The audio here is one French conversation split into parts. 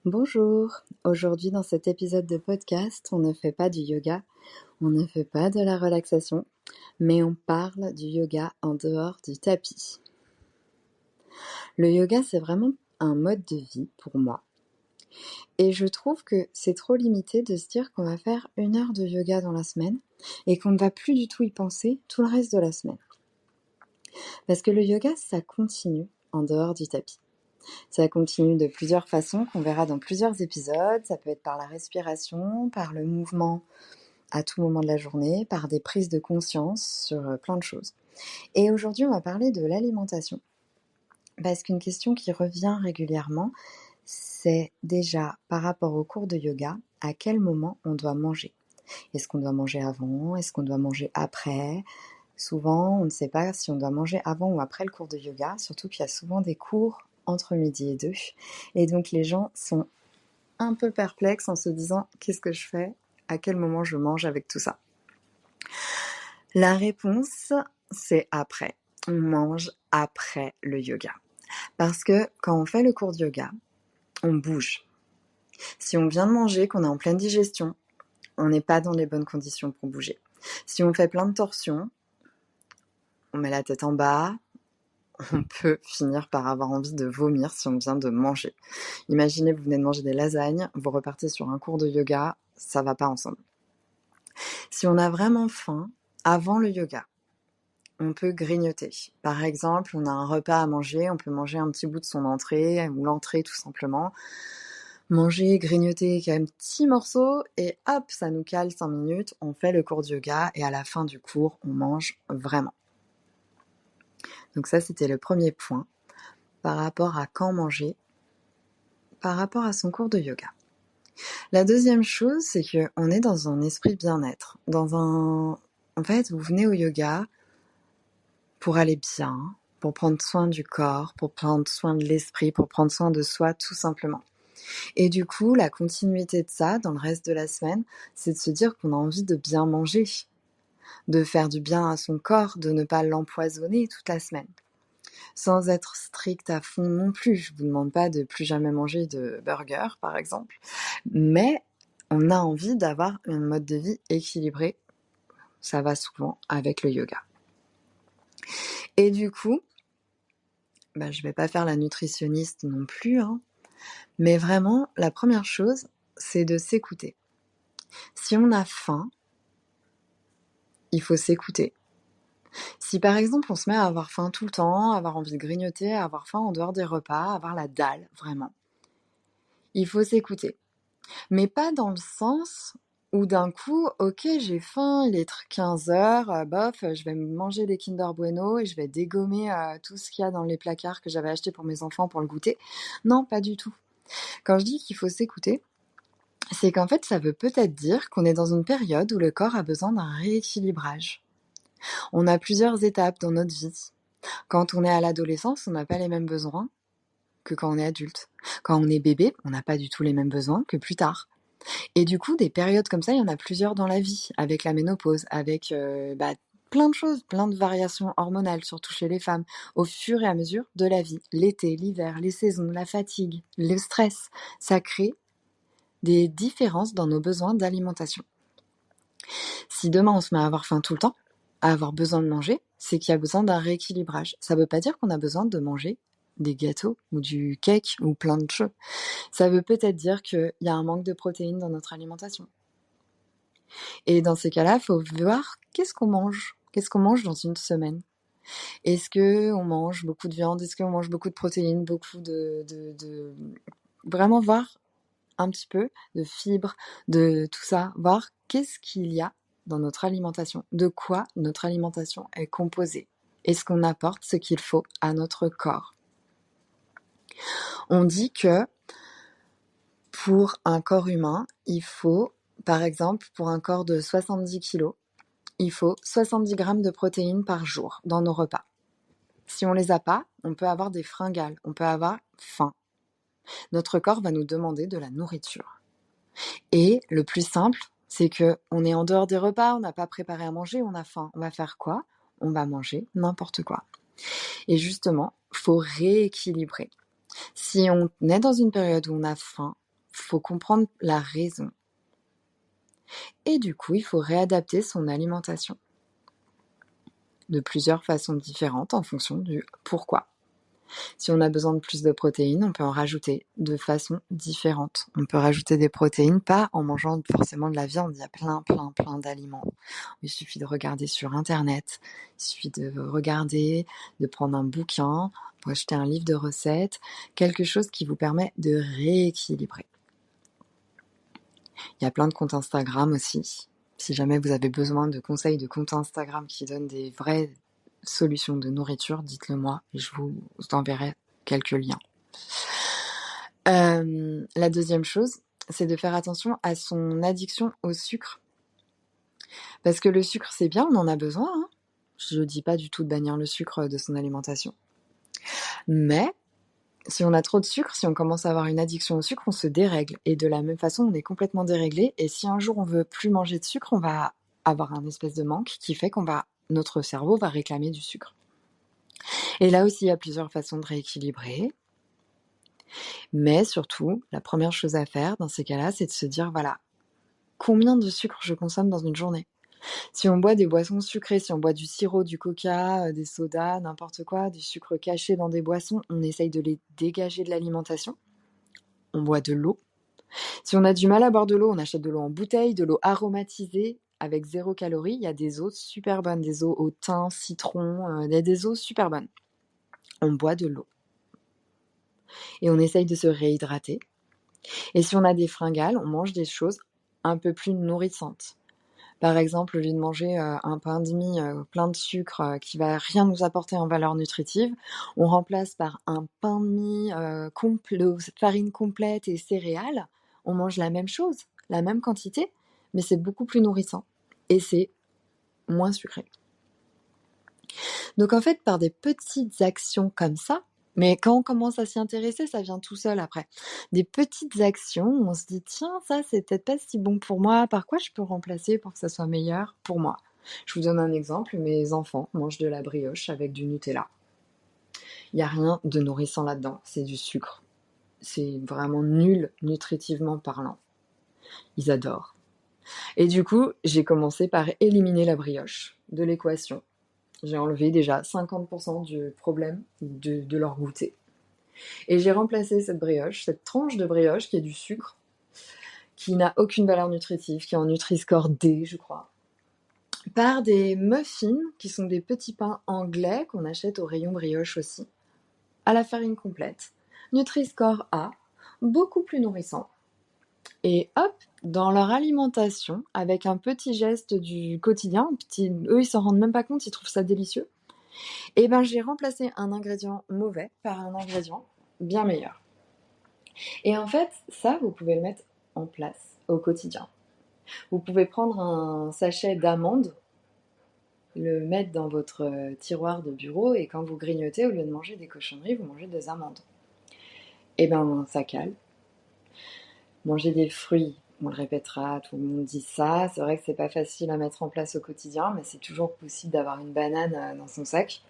Bonjour, aujourd'hui dans cet épisode de podcast, on ne fait pas du yoga, on ne fait pas de la relaxation, mais on parle du yoga en dehors du tapis. Le yoga, c'est vraiment un mode de vie pour moi. Et je trouve que c'est trop limité de se dire qu'on va faire 1 heure de yoga dans la semaine et qu'on ne va plus du tout y penser tout le reste de la semaine. Parce que le yoga, ça continue en dehors du tapis. Ça continue de plusieurs façons qu'on verra dans plusieurs épisodes. Ça peut être par la respiration, par le mouvement à tout moment de la journée, par des prises de conscience sur plein de choses. Et aujourd'hui, on va parler de l'alimentation. Parce qu'une question qui revient régulièrement, c'est déjà par rapport au cours de yoga, à quel moment on doit manger. Est-ce qu'on doit manger avant? Est-ce qu'on doit manger après? Souvent, on ne sait pas si on doit manger avant ou après le cours de yoga, surtout qu'il y a souvent des cours entre midi et 2. Et donc les gens sont un peu perplexes en se disant « qu'est-ce que je fais? À quel moment je mange avec tout ça ?» La réponse, c'est après. On mange après le yoga. Parce que quand on fait le cours de yoga, on bouge. Si on vient de manger, qu'on est en pleine digestion, on n'est pas dans les bonnes conditions pour bouger. Si on fait plein de torsions, on met la tête en bas, on peut finir par avoir envie de vomir si on vient de manger. Imaginez, vous venez de manger des lasagnes, vous repartez sur un cours de yoga, ça va pas ensemble. Si on a vraiment faim, avant le yoga, on peut grignoter. Par exemple, on a un repas à manger, on peut manger un petit bout de son entrée, ou l'entrée tout simplement. Manger, grignoter un petit morceau, et hop, ça nous cale 5 minutes, on fait le cours de yoga, et à la fin du cours, on mange vraiment. Donc ça, c'était le premier point, par rapport à quand manger, par rapport à son cours de yoga. La deuxième chose, c'est qu'on est dans un esprit bien-être. En fait, vous venez au yoga pour aller bien, pour prendre soin du corps, pour prendre soin de l'esprit, pour prendre soin de soi, tout simplement. Et du coup, la continuité de ça, dans le reste de la semaine, c'est de se dire qu'on a envie de bien manger, de faire du bien à son corps, de ne pas l'empoisonner toute la semaine. Sans être strict à fond non plus. Je vous demande pas de plus jamais manger de burger, par exemple. Mais on a envie d'avoir un mode de vie équilibré. Ça va souvent avec le yoga. Et du coup, je vais pas faire la nutritionniste non plus, mais vraiment, la première chose, c'est de s'écouter. Si on a faim, il faut s'écouter. Si par exemple on se met à avoir faim tout le temps, avoir envie de grignoter, avoir faim en dehors des repas, avoir la dalle, vraiment, il faut s'écouter. Mais pas dans le sens où d'un coup, ok, j'ai faim, il est 15h, bof, je vais manger des Kinder Bueno et je vais dégommer tout ce qu'il y a dans les placards que j'avais acheté pour mes enfants pour le goûter. Non, pas du tout. Quand je dis qu'il faut s'écouter, c'est qu'en fait, ça veut peut-être dire qu'on est dans une période où le corps a besoin d'un rééquilibrage. On a plusieurs étapes dans notre vie. Quand on est à l'adolescence, on n'a pas les mêmes besoins que quand on est adulte. Quand on est bébé, on n'a pas du tout les mêmes besoins que plus tard. Et du coup, des périodes comme ça, il y en a plusieurs dans la vie, avec la ménopause, avec plein de choses, plein de variations hormonales, surtout chez les femmes, au fur et à mesure de la vie. L'été, l'hiver, les saisons, la fatigue, le stress, ça crée des différences dans nos besoins d'alimentation. Si demain on se met à avoir faim tout le temps, à avoir besoin de manger, c'est qu'il y a besoin d'un rééquilibrage. Ça ne veut pas dire qu'on a besoin de manger des gâteaux ou du cake ou plein de choses. Ça veut peut-être dire qu'il y a un manque de protéines dans notre alimentation. Et dans ces cas-là, il faut voir qu'est-ce qu'on mange. Qu'est-ce qu'on mange dans une semaine? Est-ce qu'on mange beaucoup de viande? Est-ce qu'on mange beaucoup de protéines? Beaucoup de... Vraiment voir un petit peu de fibres, de tout ça. Voir qu'est-ce qu'il y a dans notre alimentation. De quoi notre alimentation est composée. Est-ce qu'on apporte ce qu'il faut à notre corps? On dit que pour un corps humain, il faut, par exemple, pour un corps de 70 kilos, il faut 70 grammes de protéines par jour dans nos repas. Si on les a pas, on peut avoir des fringales, on peut avoir faim. Notre corps va nous demander de la nourriture. Et le plus simple, c'est que on est en dehors des repas, on n'a pas préparé à manger, on a faim. On va faire quoi? On va manger n'importe quoi. Et justement, faut rééquilibrer. Si on est dans une période où on a faim, faut comprendre la raison. Et du coup, il faut réadapter son alimentation de plusieurs façons différentes en fonction du pourquoi. Si on a besoin de plus de protéines, on peut en rajouter de façon différente. On peut rajouter des protéines, pas en mangeant forcément de la viande. Il y a plein d'aliments. Il suffit de regarder sur Internet. Il suffit de regarder, de prendre un bouquin, ou acheter un livre de recettes, quelque chose qui vous permet de rééquilibrer. Il y a plein de comptes Instagram aussi. Si jamais vous avez besoin de conseils de comptes Instagram qui donnent des vraies solutions de nourriture, dites-le moi et je vous enverrai quelques liens. La deuxième chose, c'est de faire attention à son addiction au sucre. Parce que le sucre, c'est bien, on en a besoin. Hein. Je ne dis pas du tout de bannir le sucre de son alimentation. Mais si on a trop de sucre, si on commence à avoir une addiction au sucre, on se dérègle. Et de la même façon, on est complètement déréglé. Et si un jour on veut plus manger de sucre, on va avoir un espèce de manque qui fait notre cerveau va réclamer du sucre. Et là aussi, il y a plusieurs façons de rééquilibrer. Mais surtout, la première chose à faire dans ces cas-là, c'est de se dire, voilà, combien de sucre je consomme dans une journée ? Si on boit des boissons sucrées, si on boit du sirop, du coca, des sodas, n'importe quoi, du sucre caché dans des boissons, on essaye de les dégager de l'alimentation. On boit de l'eau. Si on a du mal à boire de l'eau, on achète de l'eau en bouteille, de l'eau aromatisée avec 0 calories. Il y a des eaux super bonnes, des eaux au thym, citron, il y a des eaux super bonnes. On boit de l'eau. Et on essaye de se réhydrater. Et si on a des fringales, on mange des choses un peu plus nourrissantes. Par exemple, au lieu de manger un pain de mie plein de sucre qui va rien nous apporter en valeur nutritive, on remplace par un pain de mie farine complète et céréales. On mange la même chose, la même quantité, mais c'est beaucoup plus nourrissant et c'est moins sucré. Donc en fait, par des petites actions comme ça, mais quand on commence à s'y intéresser, ça vient tout seul après. Des petites actions où on se dit, tiens, ça, c'est peut-être pas si bon pour moi. Par quoi je peux remplacer pour que ça soit meilleur pour moi ? Je vous donne un exemple. Mes enfants mangent de la brioche avec du Nutella. Il n'y a rien de nourrissant là-dedans. C'est du sucre. C'est vraiment nul nutritivement parlant. Ils adorent. Et du coup, j'ai commencé par éliminer la brioche de l'équation. J'ai enlevé déjà 50% du problème de leur goûter. Et j'ai remplacé cette tranche de brioche qui est du sucre, qui n'a aucune valeur nutritive, qui est en Nutri-Score D, je crois, par des muffins, qui sont des petits pains anglais qu'on achète au rayon brioche aussi, à la farine complète, Nutri-Score A, beaucoup plus nourrissant. Et hop, dans leur alimentation, avec un petit geste du quotidien, eux ils s'en rendent même pas compte, ils trouvent ça délicieux, et ben j'ai remplacé un ingrédient mauvais par un ingrédient bien meilleur. Et en fait, ça, vous pouvez le mettre en place au quotidien. Vous pouvez prendre un sachet d'amandes, le mettre dans votre tiroir de bureau et quand vous grignotez, au lieu de manger des cochonneries, vous mangez des amandes. Et ben, ça cale. Manger des fruits, on le répétera, tout le monde dit ça. C'est vrai que c'est pas facile à mettre en place au quotidien, mais c'est toujours possible d'avoir une banane dans son sac.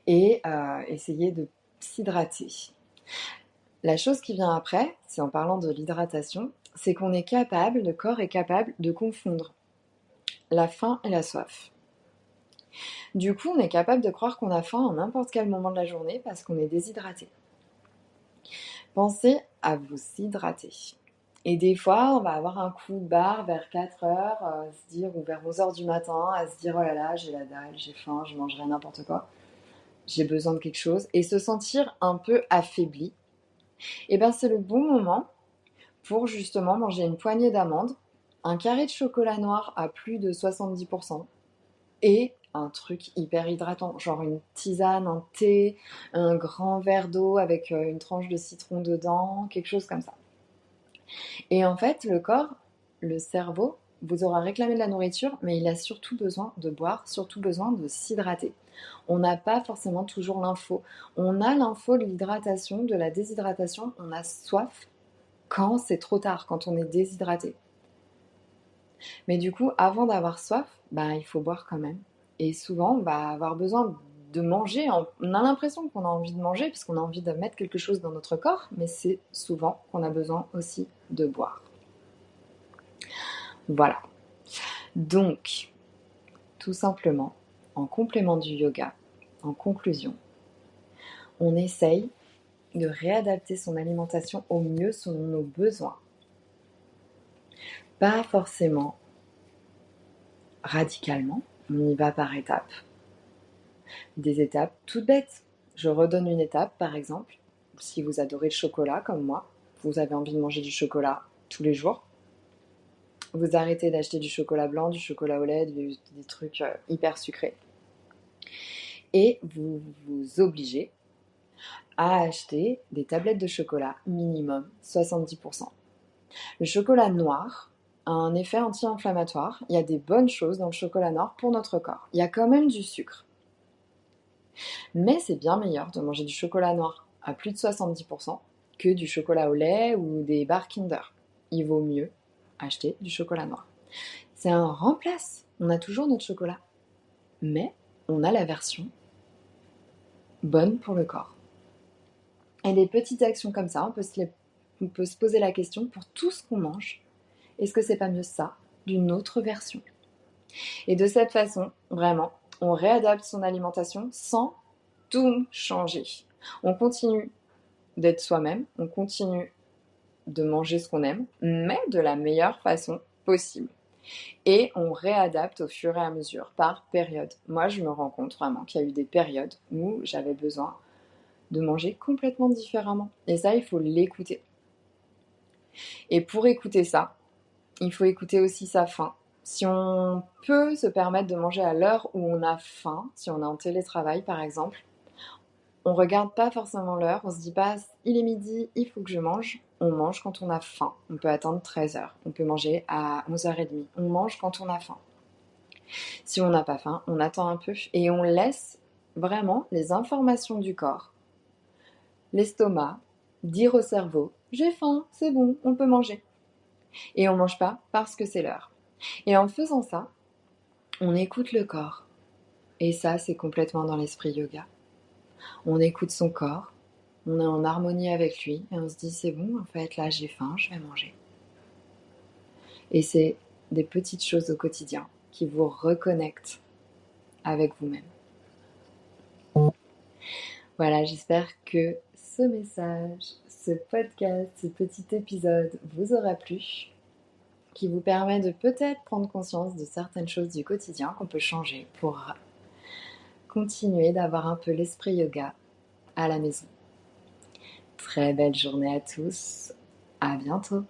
Et essayer de s'hydrater. La chose qui vient après, c'est en parlant de l'hydratation, c'est qu'on est capable, le corps est capable de confondre la faim et la soif. Du coup, on est capable de croire qu'on a faim à n'importe quel moment de la journée parce qu'on est déshydraté. Pensez à vous hydrater. Et des fois, on va avoir un coup de barre vers 4 heures, ou vers 11 heures du matin, à se dire « Oh là là, j'ai la dalle, j'ai faim, je mangerai n'importe quoi, j'ai besoin de quelque chose », et se sentir un peu affaibli. Et bien, c'est le bon moment pour justement manger une poignée d'amandes, un carré de chocolat noir à plus de 70% et un truc hyper hydratant, genre une tisane, un thé, un grand verre d'eau avec une tranche de citron dedans, quelque chose comme ça. Et en fait, le corps, le cerveau, vous aura réclamé de la nourriture, mais il a surtout besoin de boire, surtout besoin de s'hydrater. On n'a pas forcément toujours l'info. On a l'info de l'hydratation, de la déshydratation, on a soif quand c'est trop tard, quand on est déshydraté. Mais du coup, avant d'avoir soif, il faut boire quand même. Et souvent, on va avoir besoin de manger. On a l'impression qu'on a envie de manger parce qu'on a envie de mettre quelque chose dans notre corps, mais c'est souvent qu'on a besoin aussi de boire. Voilà. Donc, tout simplement, en complément du yoga, en conclusion, on essaye de réadapter son alimentation au mieux selon nos besoins. Pas forcément radicalement, on y va par étapes. Des étapes toutes bêtes. Je redonne une étape, par exemple. Si vous adorez le chocolat, comme moi, vous avez envie de manger du chocolat tous les jours, vous arrêtez d'acheter du chocolat blanc, du chocolat au lait, des trucs hyper sucrés. Et vous vous obligez à acheter des tablettes de chocolat minimum 70%. Le chocolat noir a un effet anti-inflammatoire. Il y a des bonnes choses dans le chocolat noir pour notre corps. Il y a quand même du sucre. Mais c'est bien meilleur de manger du chocolat noir à plus de 70% que du chocolat au lait ou des barres Kinder. Il vaut mieux acheter du chocolat noir. C'est un remplace. On a toujours notre chocolat. Mais on a la version bonne pour le corps. Et des petites actions comme ça, on peut se poser la question pour tout ce qu'on mange. Est-ce que c'est pas mieux ça d'une autre version? Et de cette façon, vraiment, on réadapte son alimentation sans tout changer. On continue d'être soi-même, on continue de manger ce qu'on aime, mais de la meilleure façon possible. Et on réadapte au fur et à mesure, par période. Moi, je me rends compte vraiment qu'il y a eu des périodes où j'avais besoin de manger complètement différemment. Et ça, il faut l'écouter. Et pour écouter ça, il faut écouter aussi sa faim. Si on peut se permettre de manger à l'heure où on a faim, si on est en télétravail par exemple, on ne regarde pas forcément l'heure, on ne se dit pas il est midi, il faut que je mange. On mange quand on a faim. On peut attendre 13h, on peut manger à 11h30. On mange quand on a faim. Si on n'a pas faim, on attend un peu et on laisse vraiment les informations du corps, l'estomac, dire au cerveau j'ai faim, c'est bon, on peut manger. Et on ne mange pas parce que c'est l'heure. Et en faisant ça, on écoute le corps. Et ça, c'est complètement dans l'esprit yoga. On écoute son corps, on est en harmonie avec lui et on se dit c'est bon, en fait, là j'ai faim, je vais manger. Et c'est des petites choses au quotidien qui vous reconnectent avec vous-même. Voilà, j'espère que ce message, ce podcast, ce petit épisode vous aura plu, qui vous permet de peut-être prendre conscience de certaines choses du quotidien qu'on peut changer pour continuer d'avoir un peu l'esprit yoga à la maison. Très belle journée à tous, à bientôt.